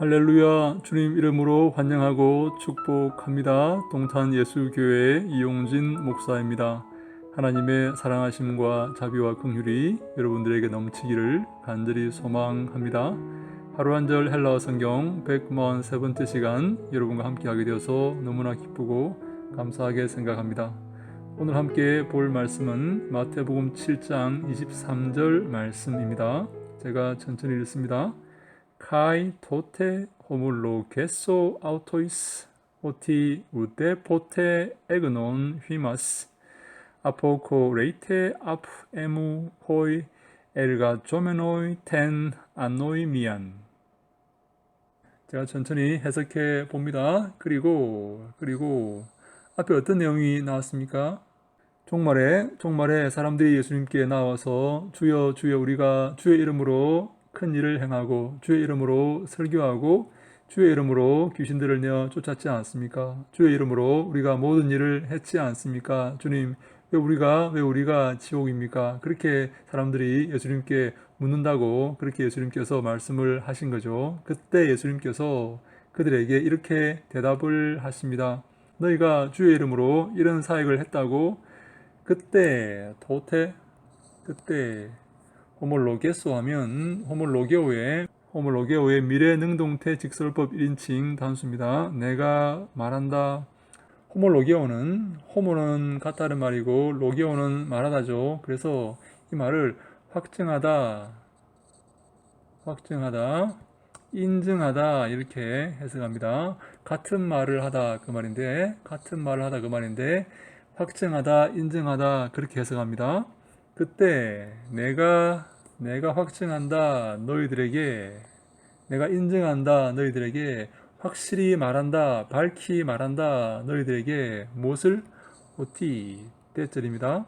할렐루야. 주님 이름으로 환영하고 축복합니다. 동탄 예수교회 이용진 목사입니다. 하나님의 사랑하심과 자비와 긍휼이 여러분들에게 넘치기를 간절히 소망합니다. 하루 한 절 헬라어 성경 143번째 시간 여러분과 함께하게 되어서 너무나 기쁘고 감사하게 생각합니다. 오늘 함께 볼 말씀은 마태복음 7장 23절 말씀입니다. 제가 천천히 읽습니다. Kai tote homologesso autois oti ude pote egnon himas apokoreite ap emu hoi erga 조멘oi ten anoimian. 제가 천천히 해석해 봅니다. 그리고 앞에 어떤 내용이 나왔습니까? 종말에 사람들이 예수님께 나와서 주여 주여 우리가 주의 이름으로 큰 일을 행하고 주의 이름으로 설교하고 주의 이름으로 귀신들을 내어 쫓았지 않습니까? 주의 이름으로 우리가 모든 일을 했지 않습니까? 주님, 왜 우리가 지옥입니까? 그렇게 사람들이 예수님께 묻는다고 그렇게 예수님께서 말씀을 하신 거죠. 그때 예수님께서 그들에게 이렇게 대답을 하십니다. 너희가 주의 이름으로 이런 사역을 했다고 그때 호몰로게소 하면 호몰로게오의 미래능동태 직설법 1인칭 단수입니다. 내가 말한다. 호모는 같다는 말이고 로게오는 말하다죠. 그래서 이 말을 확증하다, 인증하다 이렇게 해석합니다. 같은 말을 하다 그 말인데 확증하다, 인증하다 그렇게 해석합니다. 그때 내가 확증한다 너희들에게, 내가 인증한다 너희들에게, 확실히 말한다, 밝히 말한다 너희들에게 무엇을? 오티 때절입니다.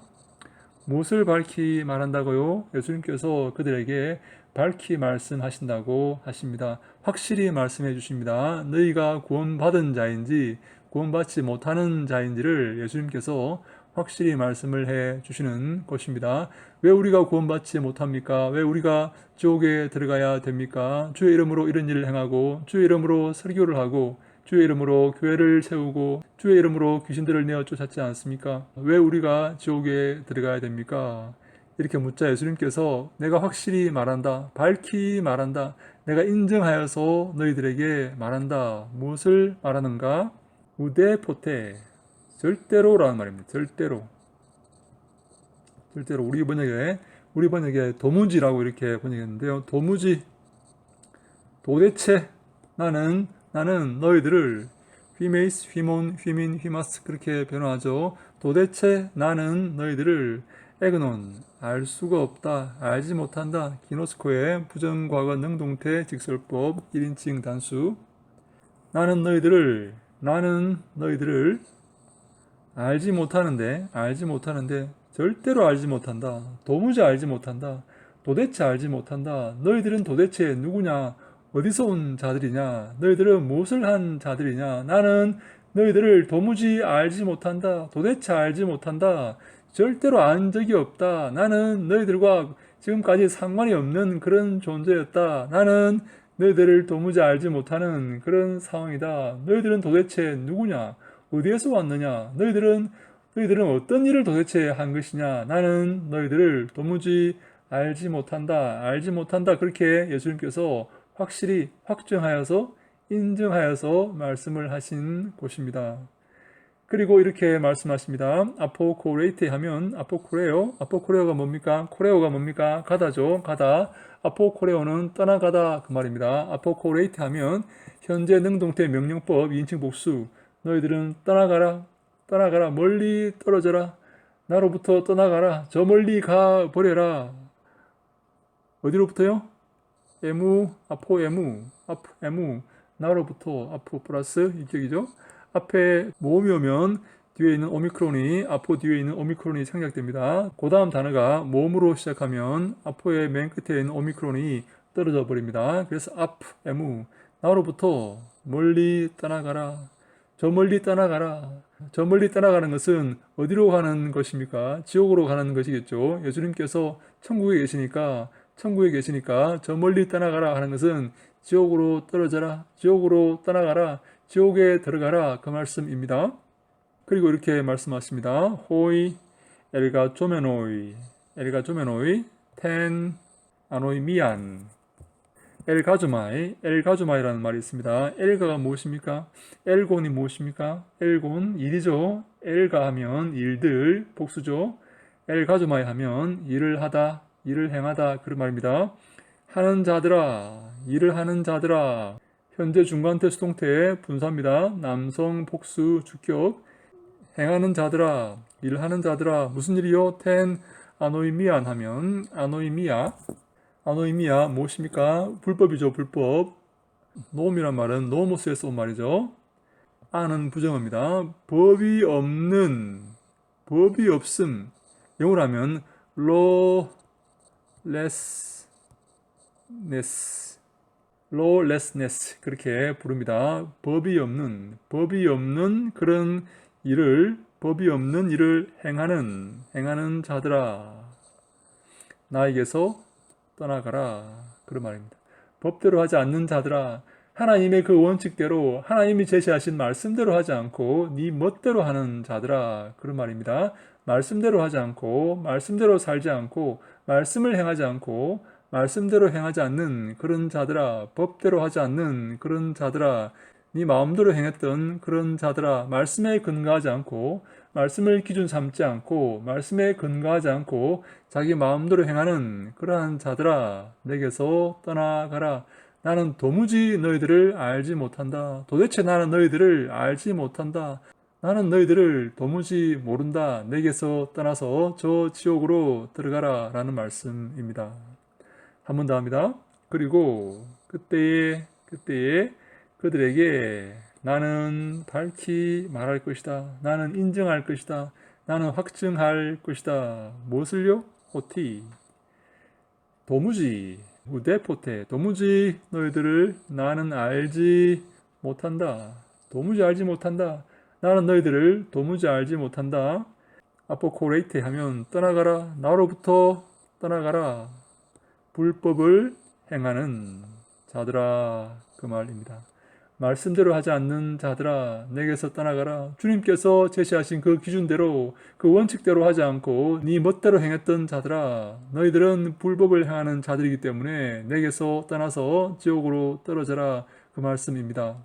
무엇을 밝히 말한다고요? 예수님께서 그들에게 밝히 말씀하신다고 하십니다. 확실히 말씀해 주십니다. 너희가 구원받은 자인지 구원받지 못하는 자인지를 예수님께서 확실히 말씀을 해 주시는 것입니다. 왜 우리가 구원받지 못합니까? 왜 우리가 지옥에 들어가야 됩니까? 주의 이름으로 이런 일을 행하고 주의 이름으로 설교를 하고 주의 이름으로 교회를 세우고 주의 이름으로 귀신들을 내어 쫓았지 않습니까? 왜 우리가 지옥에 들어가야 됩니까? 이렇게 묻자 예수님께서 내가 확실히 말한다, 밝히 말한다, 내가 인정하여서 너희들에게 말한다. 무엇을 말하는가? 우데포테, 절대로라는 말입니다. 절대로 우리 번역에 도무지라고 이렇게 번역했는데요. 도대체 나는 너희들을 휘메이스, 휘몬, 휘민, 휘마스 그렇게 변화하죠. 도대체 나는 너희들을 에그논, 알 수가 없다, 알지 못한다. 기노스코의 부정과거 능동태 직설법 1인칭 단수. 나는 너희들을 알지 못하는데 절대로 알지 못한다. 도무지 알지 못한다. 도대체 알지 못한다. 너희들은 도대체 누구냐? 어디서 온 자들이냐? 너희들은 무엇을 한 자들이냐? 나는 너희들을 도무지 알지 못한다. 도대체 알지 못한다. 절대로 안 적이 없다. 나는 너희들과 지금까지 상관이 없는 그런 존재였다. 나는 너희들을 도무지 알지 못하는 그런 상황이다. 너희들은 도대체 누구냐? 어디에서 왔느냐? 너희들은 어떤 일을 도대체 한 것이냐? 나는 너희들을 도무지 알지 못한다. 그렇게 예수님께서 확실히 확정하여서 인정하여서 말씀을 하신 곳입니다. 그리고 이렇게 말씀하십니다. 아포코레이테 하면 아포코레오가 뭡니까? 코레오가 뭡니까? 가다죠. 가다. 아포코레오는 떠나가다 그 말입니다. 아포코레이테 하면 현재 능동태 명령법 2인칭 복수. 너희들은 떠나가라, 멀리 떨어져라, 나로부터 떠나가라, 저 멀리 가 버려라. 어디로부터요? 아포에무, 나로부터, 아포 플러스 이격이죠. 앞에 모음이 오면 뒤에 있는 오미크론이, 아포 뒤에 있는 오미크론이 생략됩니다. 그 다음 단어가 모음으로 시작하면 아포의 맨 끝에 있는 오미크론이 떨어져 버립니다. 그래서 아프에무, 나로부터 멀리 떠나가라. 저 멀리 떠나가는 것은 어디로 가는 것입니까? 지옥으로 가는 것이겠죠. 예수님께서 천국에 계시니까 저 멀리 떠나가라 하는 것은 지옥으로 떨어져라, 지옥으로 떠나가라, 지옥에 들어가라, 그 말씀입니다. 그리고 이렇게 말씀하십니다. 호이 엘가 조메노이, 엘가 조메노이 텐 아노이 미안, 엘가주마이, 엘가주마이라는 말이 있습니다. 엘가가 무엇입니까? 엘곤이 무엇입니까? 엘곤 일이죠. 엘가 하면 일들, 복수죠. 엘가주마이 하면 일을 하다, 일을 행하다, 그런 말입니다. 하는 자들아, 일을 하는 자들아. 현재 중간태 수동태 분사입니다. 남성 복수 주격. 행하는 자들아, 일하는 자들아. 무슨 일이요? 텐 아노이미안 하면 아노이미야. 아노이미야 무엇입니까? 불법이죠, 불법. 노음이란 말은 노모스에서 온 말이죠. 아는 부정어입니다. 법이 없는, 법이 없음. 영어로 하면 lawlessness 그렇게 부릅니다. 법이 없는 그런 일을, 법이 없는 일을 행하는 자들아, 나에게서 떠나가라, 그런 말입니다. 법대로 하지 않는 자들아, 하나님의 그 원칙대로, 하나님이 제시하신 말씀대로 하지 않고 네 멋대로 하는 자들아, 그런 말입니다. 말씀대로 하지 않고, 말씀대로 살지 않고, 말씀을 행하지 않고, 말씀대로 행하지 않는 그런 자들아, 법대로 하지 않는 그런 자들아, 네 마음대로 행했던 그런 자들아, 말씀에 근거하지 않고, 말씀을 기준 삼지 않고, 말씀에 근거하지 않고 자기 마음대로 행하는 그러한 자들아, 내게서 떠나가라. 나는 도무지 너희들을 알지 못한다. 도대체 나는 너희들을 알지 못한다. 나는 너희들을 도무지 모른다. 내게서 떠나서 저 지옥으로 들어가라, 라는 말씀입니다. 한 번 더 합니다. 그리고 그때에 그들에게 나는 밝히 말할 것이다. 나는 인정할 것이다. 나는 확증할 것이다. 무엇을요? 오티. 도무지, 우데포테. 도무지 너희들을 나는 알지 못한다. 도무지 알지 못한다. 나는 너희들을 도무지 알지 못한다. 아포코레이테 하면 떠나가라. 나로부터 떠나가라. 불법을 행하는 자들아, 그 말입니다. 말씀대로 하지 않는 자들아, 내게서 떠나가라. 주님께서 제시하신 그 기준대로, 그 원칙대로 하지 않고 네 멋대로 행했던 자들아, 너희들은 불법을 행하는 자들이기 때문에 내게서 떠나서 지옥으로 떨어져라, 그 말씀입니다.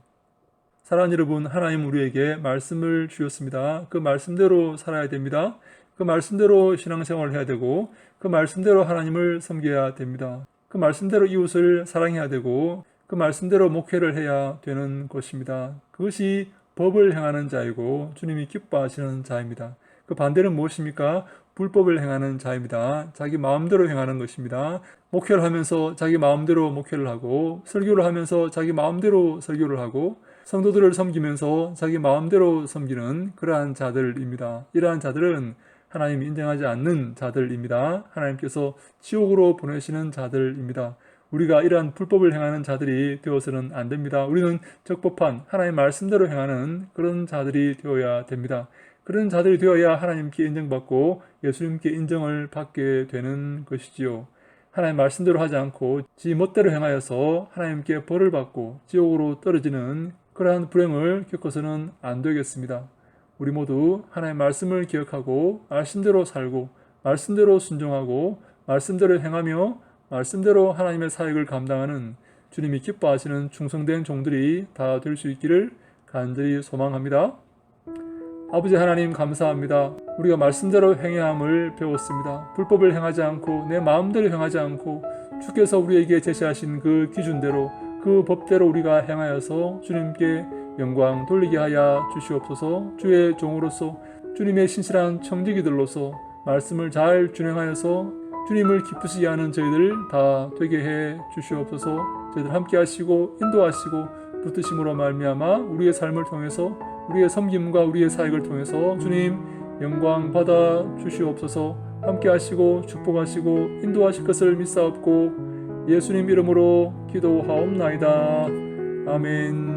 사랑하는 여러분, 하나님 우리에게 말씀을 주셨습니다. 그 말씀대로 살아야 됩니다. 그 말씀대로 신앙생활을 해야 되고, 그 말씀대로 하나님을 섬겨야 됩니다. 그 말씀대로 이웃을 사랑해야 되고, 그 말씀대로 목회를 해야 되는 것입니다. 그것이 법을 행하는 자이고 주님이 기뻐하시는 자입니다. 그 반대는 무엇입니까? 불법을 행하는 자입니다. 자기 마음대로 행하는 것입니다. 목회를 하면서 자기 마음대로 목회를 하고, 설교를 하면서 자기 마음대로 설교를 하고, 성도들을 섬기면서 자기 마음대로 섬기는 그러한 자들입니다. 이러한 자들은 하나님이 인정하지 않는 자들입니다. 하나님께서 지옥으로 보내시는 자들입니다. 우리가 이러한 불법을 행하는 자들이 되어서는 안 됩니다. 우리는 적법한 하나님 말씀대로 행하는 그런 자들이 되어야 됩니다. 그런 자들이 되어야 하나님께 인정받고 예수님께 인정을 받게 되는 것이지요. 하나님 말씀대로 하지 않고 지 멋대로 행하여서 하나님께 벌을 받고 지옥으로 떨어지는 그러한 불행을 겪어서는 안 되겠습니다. 우리 모두 하나님 말씀을 기억하고 말씀대로 살고 말씀대로 순종하고 말씀대로 행하며 말씀대로 하나님의 사역을 감당하는 주님이 기뻐하시는 충성된 종들이 다 될 수 있기를 간절히 소망합니다. 아버지 하나님 감사합니다. 우리가 말씀대로 행해야 함을 배웠습니다. 불법을 행하지 않고 내 마음대로 행하지 않고 주께서 우리에게 제시하신 그 기준대로 그 법대로 우리가 행하여서 주님께 영광 돌리게 하여 주시옵소서. 주의 종으로서 주님의 신실한 청지기들로서 말씀을 잘 준행하여서 주님을 기쁘시게 하는 저희들 다 되게 해 주시옵소서. 저희들 함께 하시고 인도하시고 붙드심으로 말미암아 우리의 삶을 통해서 우리의 섬김과 우리의 사역을 통해서 주님 영광 받아 주시옵소서. 함께 하시고 축복하시고 인도하실 것을 믿사옵고 예수님 이름으로 기도하옵나이다. 아멘.